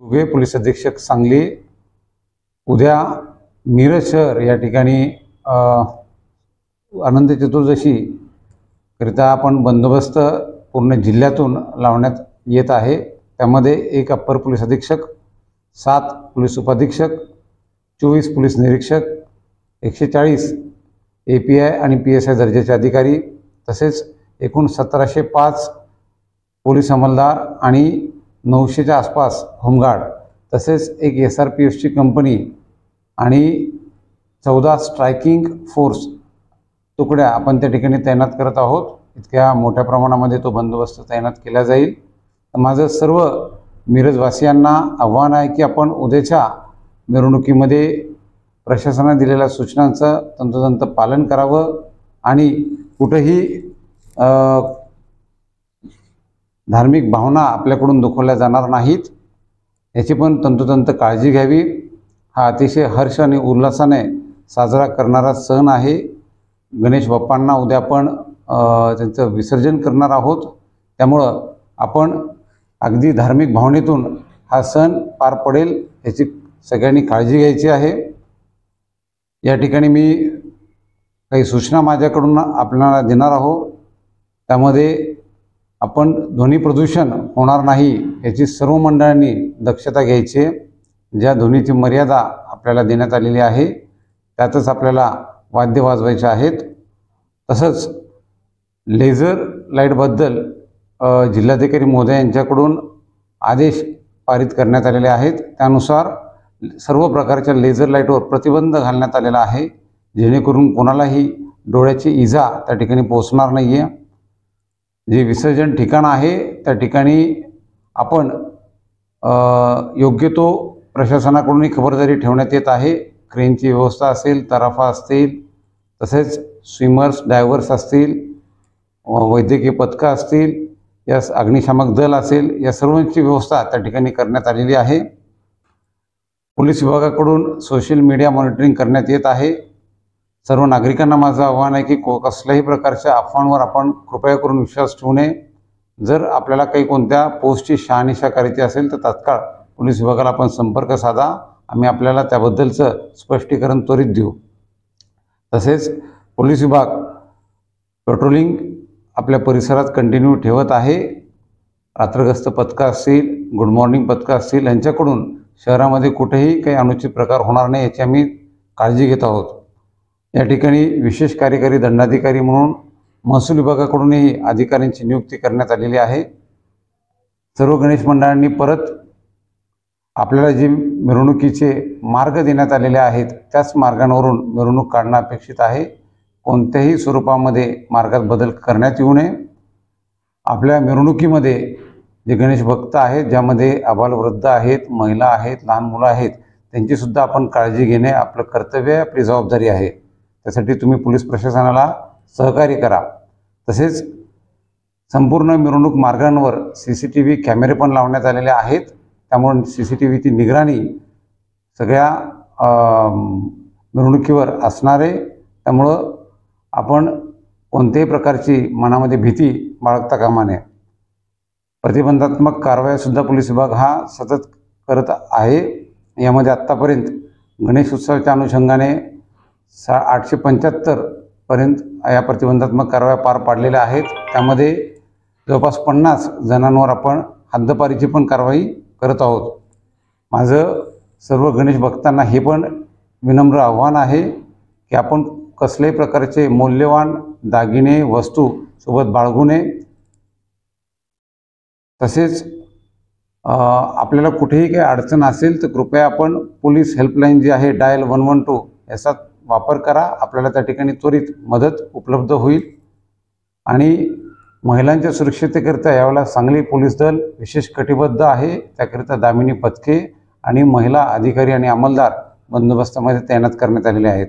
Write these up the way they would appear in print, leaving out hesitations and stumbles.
उभे पोलीस अधीक्षक सांगली उद्या मिरज शहर या ठिकाणी अनंत चतुर्दशी करिता आपण बंदोबस्त पूर्ण जिल्ह्यातून लावण्यात येत आहे। त्यामध्ये एक अप्पर पोलीस अधीक्षक, 7 पोलीस उपाधीक्षक, 24 पोलीस निरीक्षक, 140 API आणि PSI दर्जाचे अधिकारी तसेच एकूण 1705 पोलीस अंमलदार आणि 900च्या आसपास होमगार्ड तसेच एक SRPFची कंपनी आणि 14 स्ट्रायकिंग फोर्स तुकड्या आपण त्या ठिकाणी तैनात करत आहोत। इतक्या मोठ्या प्रमाणामध्ये तो बंदोबस्त तैनात केला जाईल। माझं सर्व मिरजवासियांना आव्हान आहे की आपण उद्याच्या मिरवणुकीमध्ये प्रशासनाने दिलेल्या सूचनांचं तंतोतंत पालन करावं आणि कुठेही धार्मिक भावना आपल्याकडून दुखवल्या जाणार नाहीत याची पण तंतोतंत काळजी घ्यावी। हा अतिशय हर्ष आणि उल्हासाने साजरा करणारा सण आहे। गणेश बाप्पांना उद्या आपण त्यांचं विसर्जन करणार आहोत, त्यामुळं आपण अगदी धार्मिक भावनेतून हा सण पार पडेल याची सगळ्यांनी काळजी घ्यायची आहे। या ठिकाणी मी काही सूचना माझ्याकडून आपल्याला देणार आहोत। त्यामध्ये आपण ध्वनी प्रदूषण होणार नाही याची सर्व मंडळांनी दक्षता घ्यायची आहे। ज्या ध्वनीची मर्यादा आपल्याला देण्यात आलेली आहे त्यातच आपल्याला वाद्य वाजवायचे आहेत। तसंच लेझर लाईटबद्दल जिल्हाधिकारी महोदय यांच्याकडून आदेश पारित करण्यात आलेले आहेत। त्यानुसार सर्व प्रकारच्या लेझर लाईटवर प्रतिबंध घालण्यात आलेला आहे, जेणेकरून कोणालाही डोळ्याची इजा त्या ठिकाणी पोहोचणार नाही आहे। जे विसर्जन ठिकाण आहे त्या ठिकाणी आपण योग्य तो प्रशासनाकडून खबरदारी ठेवण्यात येत आहे। क्रेनची व्यवस्था असेल, तराफा असतील, तसेच स्विमर्स, डायव्हर्स असतील, वैद्यकीय पथकं असतील, या अग्निशामक दल असेल, या सर्वांची व्यवस्था त्या ठिकाणी करण्यात आलेली आहे। पोलीस विभागाकडून सोशल मीडिया मॉनिटरिंग करण्यात येत आहे। सर्व नागरिकांना माझं आव्हान आहे की कसल्याही प्रकारच्या अफवांवर आपण कृपया करून विश्वास ठेवू नये। जर आपल्याला काही कोणत्या पोस्टची शहानिशा करायची असेल तर तात्काळ पोलीस विभागाला आपण संपर्क साधा, आम्ही आपल्याला त्याबद्दलचं स्पष्टीकरण त्वरित देऊ। तसेच पोलीस विभाग पेट्रोलिंग आपल्या परिसरात कंटिन्यू ठेवत आहे। रात्रगस्त पथकं असतील, गुड मॉर्निंग पथकं असतील, यांच्याकडून शहरामध्ये कुठेही काही अनुचित प्रकार होणार नाही याची आम्ही काळजी घेत आहोत। या ठिकाणी विशेष कार्यकारी दंडाधिकारी म्हणून महसूल विभागाकडूनही अधिकाऱ्यांची नियुक्ती करण्यात आलेली आहे। सर्व गणेश मंडळांनी परत आपल्याला जे मिरवणुकीचे मार्ग देण्यात आलेले आहेत त्याच मार्गांवरून मिरवणूक काढणं अपेक्षित आहे। कोणत्याही स्वरूपामध्ये मार्गात बदल करण्यात येऊ नये। आपल्या मिरवणुकीमध्ये जे गणेश भक्त आहेत, ज्यामध्ये आबालवृद्ध आहेत, महिला आहेत, लहान मुलं आहेत, त्यांचीसुद्धा आपण काळजी घेणे आपलं कर्तव्य आहे, आपली जबाबदारी आहे। त्यासाठी तुम्ही पोलीस प्रशासनाला सहकार्य करा। तसेच संपूर्ण मिरवणूक मार्गांवर CCTV कॅमेरे पण लावण्यात आलेले आहेत, त्यामुळे CCTVची निगराणी सगळ्या मिरवणुकीवर असणार आहे। त्यामुळं आपण कोणत्याही प्रकारची मनामध्ये भीती बाळगता कामा नये। प्रतिबंधात्मक कारवाईसुद्धा पोलीस विभाग हा सतत करत आहे। यामध्ये आत्तापर्यंत गणेश उत्सवाच्या अनुषंगाने 875 पर्यंत या प्रतिबंधात्मक कारवाया पार पाडलेल्या आहेत। त्यामध्ये जवळपास 50 जणांवर आपण हद्दपारीची पण कारवाई करत आहोत। माझं सर्व गणेश भक्तांना हे पण विनम्र आव्हान आहे की आपण कसल्याही प्रकारचे मौल्यवान दागिने वस्तू सोबत बाळगू नये। तसेच आपल्याला कुठेही काही अडचण असेल तर कृपया आपण पोलीस हेल्पलाईन जी आहे डायल 112 याचा वापर करा, आपल्याला त्या ठिकाणी त्वरित मदत उपलब्ध होईल। आणि महिलांच्या सुरक्षिततेकरिता यावेळेला सांगली पोलीस दल विशेष कटिबद्ध आहे। त्याकरिता दामिनी पथके आणि महिला अधिकारी आणि अंमलदार बंदोबस्तामध्ये तैनात करण्यात आलेले आहेत।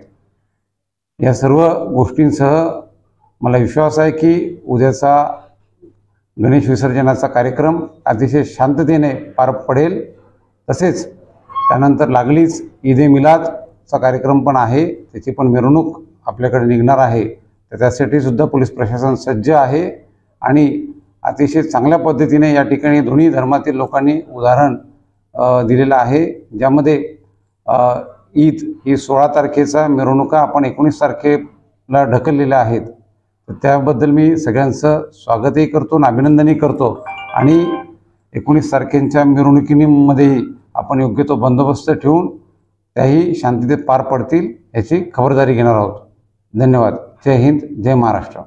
या सर्व गोष्टींसह मला विश्वास आहे की उद्याचा गणेश विसर्जनाचा कार्यक्रम अतिशय शांततेने पार पडेल। तसेच त्यानंतर लागलीच ईद-ए-मिलादचा कार्यक्रम पण आहे, त्याची पण मिरवणूक आपल्याकडे निघणार आहे। तर त्यासाठी सुद्धा पोलीस प्रशासन सज्ज आहे आणि अतिशय चांगल्या पद्धतीने या ठिकाणी दोन्ही धर्मातील लोकांनी उदाहरण दिलेला आहे, ज्यामध्ये ईद ही 16 तारखेचा मिरवणुका आपण 19 तारखेला ढकललेल्या आहेत. तर त्याबद्दल मी सगळ्यांचं स्वागतही करतो आणि अभिनंदनही करतो आणि 19 तारखेच्या मिरवणुकीमध्येही आपण योग्य तो बंदोबस्त ठेवून त्याही शांततेत पार पडतील याची खबरदारी घेणार आहोत. धन्यवाद. जय हिंद, जय महाराष्ट्र.